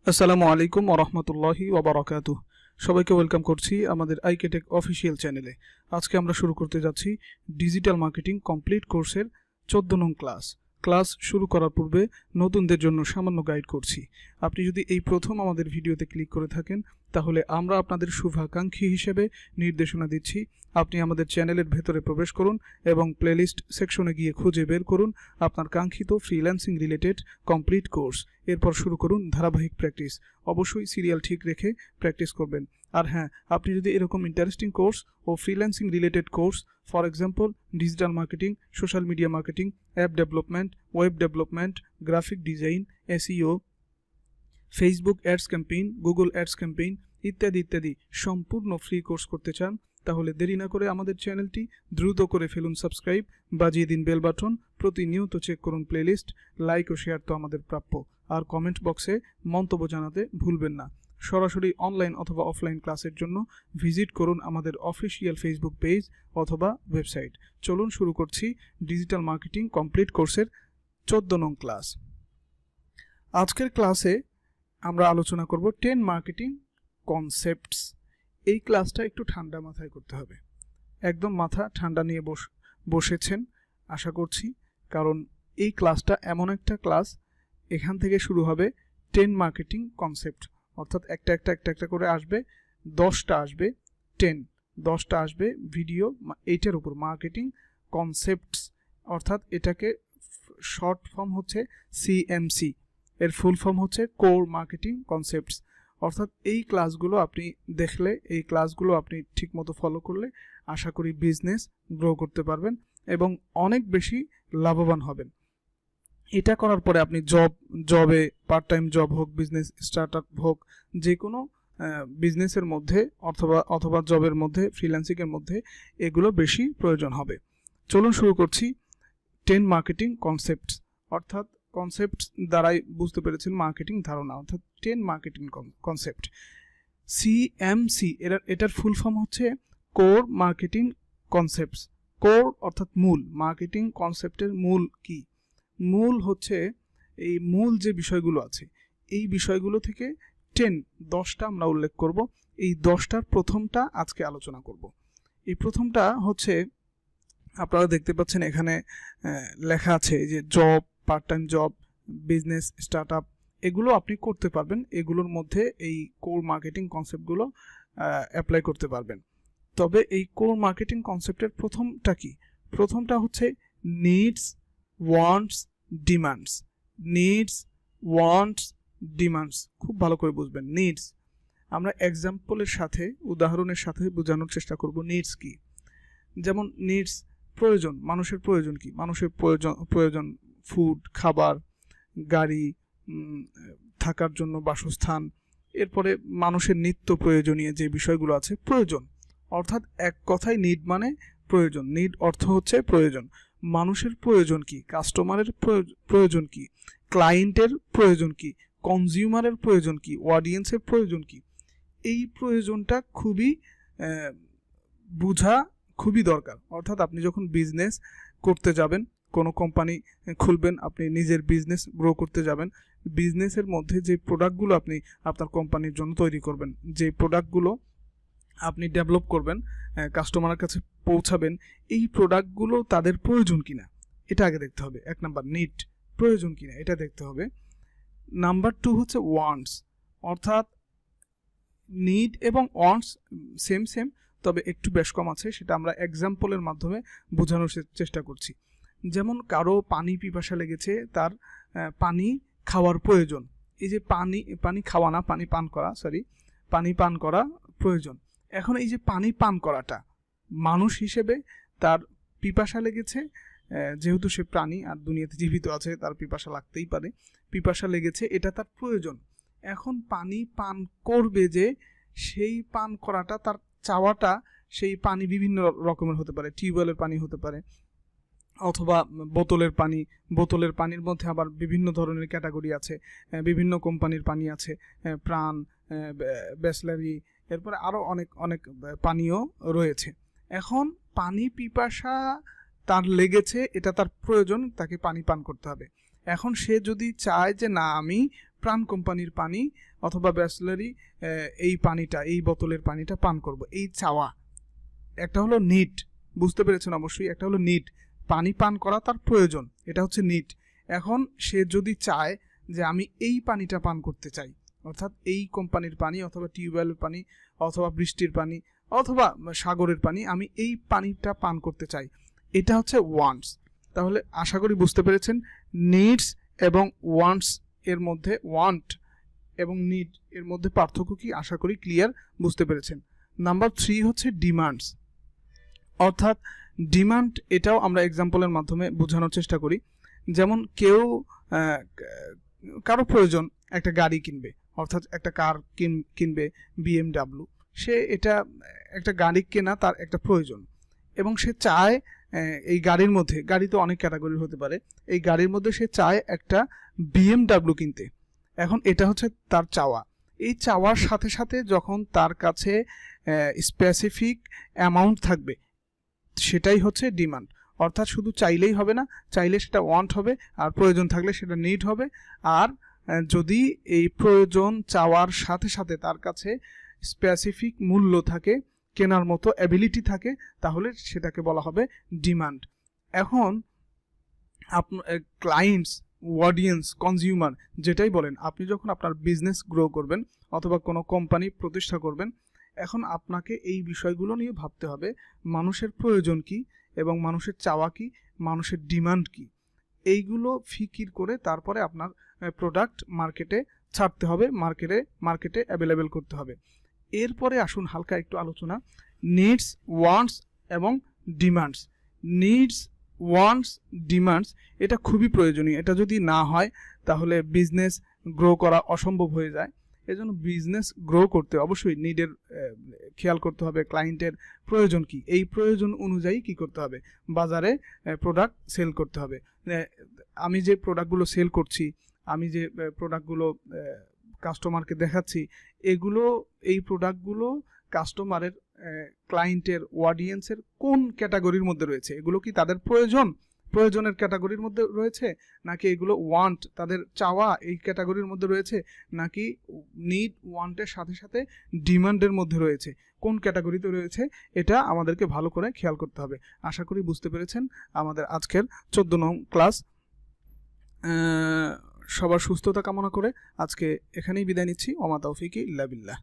আসসালামু আলাইকুম ওয়া রাহমাতুল্লাহি ওয়া বারাকাতুহু। সবাইকে ওয়েলকাম করছি আমাদের আইকেটেক অফিসিয়াল চ্যানেলে। আজকে আমরা শুরু করতে যাচ্ছি ডিজিটাল মার্কেটিং কমপ্লিট কোর্সের 14 নং ক্লাস। ক্লাস শুরু করার পূর্বে নতুনদের জন্য সামান্য গাইড করছি। আপনি যদি এই প্রথম আমাদের ভিডিওতে ক্লিক করে থাকেন তাহলে আমরা আপনাদের শুভাকাঙ্ক্ষী হিসেবে নির্দেশনা দিচ্ছি। আপনি আমাদের চ্যানেলের ভেতরে প্রবেশ করুন এবং প্লেলিস্ট সেকশনে গিয়ে খুঁজে বের করুন আপনার কাঙ্ক্ষিত ফ্রিল্যান্সিং রিলেটেড কমপ্লিট কোর্স। এরপর শুরু করুন ধারাবাহিক প্র্যাকটিস। অবশ্যই সিরিয়াল ঠিক রেখে প্র্যাকটিস করবেন। আর হ্যাঁ, আপনি যদি এরকম ইন্টারেস্টিং কোর্স ও freelancing related course, for example digital marketing, social media marketing, app development, web development, graphic design, SEO, Facebook ads campaign, Google ads campaign ইত্যাদি ইত্যাদি সম্পূর্ণ ফ্রি কোর্স করতে চান তাহলে দেরি না করে আমাদের চ্যানেলটি দ্রুত করে ফেলুন সাবস্ক্রাইব, বাজিয়ে দিন বেল বাটন, প্রতিনিয়ত চেক করুন প্লেলিস্ট, লাইক ও শেয়ার তো আমাদের প্রাপ্য। আর কমেন্ট বক্সে মন্তব্য জানাতে ভুলবেন না। সরাসরি অনলাইন অথবা অফলাইন ক্লাসের জন্য ভিজিট করুন আমাদের অফিসিয়াল ফেসবুক পেজ অথবা ওয়েবসাইট। চলুন শুরু করছি ডিজিটাল মার্কেটিং কমপ্লিট কোর্সের 14 নং ক্লাস। আজকের ক্লাসে আমরা আলোচনা করব 10 মার্কেটিং কনসেপ্টস। এই ক্লাসটা একটু ঠান্ডা মাথায় করতে হবে। একদম মাথা ঠান্ডা নিয়ে বসেছেন আশা করছি, কারণ এই ক্লাসটা এমন একটা ক্লাস, এখান থেকে শুরু হবে 10 মার্কেটিং কনসেপ্ট, অর্থাৎ একটা করে আসবে, 10টা আসবে, 10টা আসবে ভিডিও এইটার উপর মার্কেটিং কনসেপ্টস, অর্থাৎ এটাকে শর্ট ফর্ম হচ্ছে সিএমসি, এর ফুল ফর্ম হচ্ছে কোর মার্কেটিং কনসেপ্টস। অর্থাৎ এই ক্লাসগুলো আপনি দেখলে, এই ক্লাসগুলো আপনি ঠিকমতো ফলো করলে আশা করি বিজনেস গ্রো করতে পারবেন এবং অনেক বেশি লাভবান হবেন। এটা করার পরে আপনি জবে, পার্ট টাইম জব হোক, বিজনেস স্টার্টআপ হোক, যে কোনো বিজনেসের মধ্যে অথবা জবের মধ্যে, ফ্রিল্যান্সিংয়ের মধ্যে এগুলো বেশি প্রয়োজন হবে। চলুন শুরু করছি 10 মার্কেটিং কনসেপ্টস। অর্থাৎ কনসেপ্ট দ্বারাই বুঝতে পেরেছেন মার্কেটিং ধারণা, অর্থাৎ 10 মার্কেটিং কনসেপ্ট। সিএমসি এটার ফুল ফর্ম হচ্ছে কোর মার্কেটিং কনসেপ্টস। কোর অর্থাৎ মূল, মার্কেটিং কনসেপ্টের মূল কি? মূল হচ্ছে এই মূল যে বিষয়গুলো আছে, এই বিষয়গুলো থেকে 10টা আমরা উল্লেখ করব। এই 10টার প্রথমটা আজকে আলোচনা করব। এই প্রথমটা হচ্ছে, আপনারা দেখতে পাচ্ছেন এখানে লেখা আছে যে job, part time job, business startup, এগুলো আপনি করতে পারবেন। এগুলোর মধ্যে এই কোর মার্কেটিং কনসেপ্টগুলো অ্যাপ্লাই করতে পারবেন। তবে এই কোর মার্কেটিং কনসেপ্টের প্রথমটা কি? প্রথমটা হচ্ছে needs, wants, demands. Needs, wants, demands খুব ভালো করে বুঝবেন। নিডস আমরা এক্সাম্পলের সাথে, উদাহরণের সাথে বোঝানোর চেষ্টা করব নিডস কি। যেমন নিডস প্রয়োজন, মানুষের প্রয়োজন কি? মানুষের প্রয়োজন ফুড, খাবার, গাড়ি, থাকার জন্য বাসস্থান। এরপরে মানুষের নিত্য প্রয়োজনীয় যে বিষয়গুলো আছে, প্রয়োজন। অর্থাৎ এক কথায় নিড মানে প্রয়োজন। নিড অর্থ হচ্ছে প্রয়োজন। মানুষের প্রয়োজন কি? কাস্টমারের প্রয়োজন কি? ক্লায়েন্টের প্রয়োজন কি? কনজিউমারের প্রয়োজন কি? অডিয়েন্সের প্রয়োজন কি? এই প্রয়োজনটা বোঝা খুবই দরকার। অর্থাৎ আপনি যখন বিজনেস করতে যাবেন, কোনো কোম্পানি খুলবেন, আপনি নিজের বিজনেস গ্রো করতে যাবেন, বিজনেসের মধ্যে যে প্রোডাক্টগুলো আপনি আপনার কোম্পানির জন্য তৈরি করবেন, যে প্রোডাক্টগুলো আপনি ডেভেলপ করবেন, কাস্টমারের কাছে পৌঁছাবেন, এই প্রোডাক্টগুলো তাদের প্রয়োজন কিনা এটা আগে দেখতে হবে। 1 নাম্বার নিড, প্রয়োজন কিনা এটা দেখতে হবে। নাম্বার 2 হচ্ছে ওয়ান্টস, অর্থাৎ নিড এবং ওয়ান্টস সেম, তবে একটু বেশ কম আছে, সেটা আমরা এক্সাম্পলের মাধ্যমে বোঝানোর চেষ্টা করছি। যেমন কারো পানি পিপাসা লেগেছে, তার পানি খাওয়ার প্রয়োজন। এই যে পানি খাওয়া না, পানি পান করা প্রয়োজন। এখন এই যে পানি পান করাটা, মানুষ হিসেবে তার পিপাসা লেগেছে, যেহেতু সে প্রাণী আর দুনিয়াতে জীবিত আছে, তার পিপাসা লাগতেই পারে, পিপাসা লেগেছে, এটা তার প্রয়োজন। এখন পানি পান করবে যে, সেই পান করাটা, তার চাওয়াটা, সেই পানি বিভিন্ন রকমের হতে পারে। টিউবওয়েলের পানি হতে পারে, অথবা বোতলের পানির মধ্যে আবার বিভিন্ন ধরনের ক্যাটাগরি আছে, বিভিন্ন কোম্পানির পানি আছে, প্রাণ, ব্যাসলারি, এরপরে আরও অনেক পানীয় রয়েছে। এখন পানি পিপাসা তার লেগেছে, এটা তার প্রয়োজন, তাকে পানি পান করতে হবে। এখন সে যদি চায় যে না, আমি প্রাণ কোম্পানির পানি অথবা ব্যাচলারি এই পানিটা, এই বোতলের পানিটা পান করব, এই চাওয়া। একটা হলো নিড, বুঝতে পেরেছেন অবশ্যই, একটা হলো নিড, পানি পান করা তার প্রয়োজন, এটা হচ্ছে নিড। এখন সে যদি চায় যে আমি এই পানিটা পান করতে চাই, অর্থাৎ এই কোম্পানির পানি অথবা টিউবওয়েলের পানি অথবা বৃষ্টির পানি অথবা সাগরের পানি, আমি এই পানিটা পান করতে চাই, এটা হচ্ছে ওয়ান্টস। তাহলে আশা করি বুঝতে পেরেছেন নিডস এবং ওয়ান্টস এর মধ্যে, ওয়ান্ট এবং নিড এর মধ্যে পার্থক্য কি, আশা করি ক্লিয়ার বুঝতে পেরেছেন। নাম্বার 3 হচ্ছে ডিমান্ডস, অর্থাৎ ডিমান্ড, এটাও আমরা এক্সাম্পলের মাধ্যমে বোঝানোর চেষ্টা করি। যেমন কেউ কারো প্রয়োজন একটা গাড়ি কিনবে, অর্থাৎ একটা কার কিনবে BMW, সে এটা একটা গাড়ি কেনা তার একটা প্রয়োজন এবং সে চায় এই গাড়ির মধ্যে, গাড়ি তো অনেক ক্যাটাগরির হতে পারে, এই গাড়ির মধ্যে সে চায় একটা BMW কিনতে। এখন এটা হচ্ছে তার চাওয়া। এই চাওয়ার সাথে সাথে যখন তার কাছে স্পেসিফিক অ্যামাউন্ট থাকবে, সেটাই হচ্ছে ডিমান্ড। অর্থাৎ শুধু চাইলেই হবে না, চাইলে সেটা ওয়ান্ট হবে, আর প্রয়োজন থাকলে সেটা নিড হবে। আর যদি এই প্রয়োজন চাওয়ার সাথে সাথে তার কাছে স্পেসিফিক মূল্য থাকে, কেনার মতো অ্যাবিলিটি থাকে, তাহলে সেটাকে বলা হবে ডিমান্ড। এখন আপনার ক্লায়েন্টস, অডিয়েন্স, কনজিউমার যেটাই বলেন, আপনি যখন আপনার বিজনেস গ্রো করবেন অথবা কোনো কোম্পানি প্রতিষ্ঠা করবেন, এখন আপনাকে এই বিষয়গুলো নিয়ে ভাবতে হবে, মানুষের প্রয়োজন কি এবং মানুষের চাওয়া কি, মানুষের ডিমান্ড কি, এইগুলো ফিকির করে তারপরে আপনার প্রোডাক্ট মার্কেটে ছাড়তে হবে, মার্কেটে অ্যাভেলেবেল করতে হবে। এরপরে আসুন হালকা একটু আলোচনা নিডস, ওয়ান্টস এবং ডিমান্ডস। নিডস, ওয়ান্টস, ডিমান্ডস এটা খুবই প্রয়োজনীয়। এটা যদি না হয় তাহলে বিজনেস গ্রো করা অসম্ভব হয়ে যায়। এজন্য বিজনেস গ্রো করতে অবশ্যই নিডের খেয়াল করতে হবে, ক্লায়েন্টের প্রয়োজন কি, এই প্রয়োজন অনুযায়ী কি করতে হবে, বাজারে প্রোডাক্ট সেল করতে হবে। আমি যে প্রোডাক্টগুলো সেল করছি, আমি যে প্রোডাক্টগুলো কাস্টমারকে দেখাচ্ছি, এই প্রোডাক্টগুলো কাস্টমারের, ক্লায়েন্টের, অডিয়েন্সের কোন ক্যাটাগরির মধ্যে রয়েছে, এগুলো কি তাদের প্রয়োজনের ক্যাটাগরির মধ্যে রয়েছে, নাকি এগুলো ওয়ান্ট, তাদের চাওয়া এই ক্যাটাগরির মধ্যে রয়েছে, নাকি নিড, ওয়ান্টের সাথে সাথে ডিমান্ডের মধ্যে রয়েছে, কোন ক্যাটাগরিতে রয়েছে, এটা আমাদেরকে ভালো করে খেয়াল করতে হবে। আশা করি বুঝতে পেরেছেন আমাদের আজকের 14 নং ক্লাস। সবার সুস্থতা কামনা করে আজকে এখানেই বিদায় নিচ্ছি। ওমা তৌফিকি ইল্লা বিল্লাহ।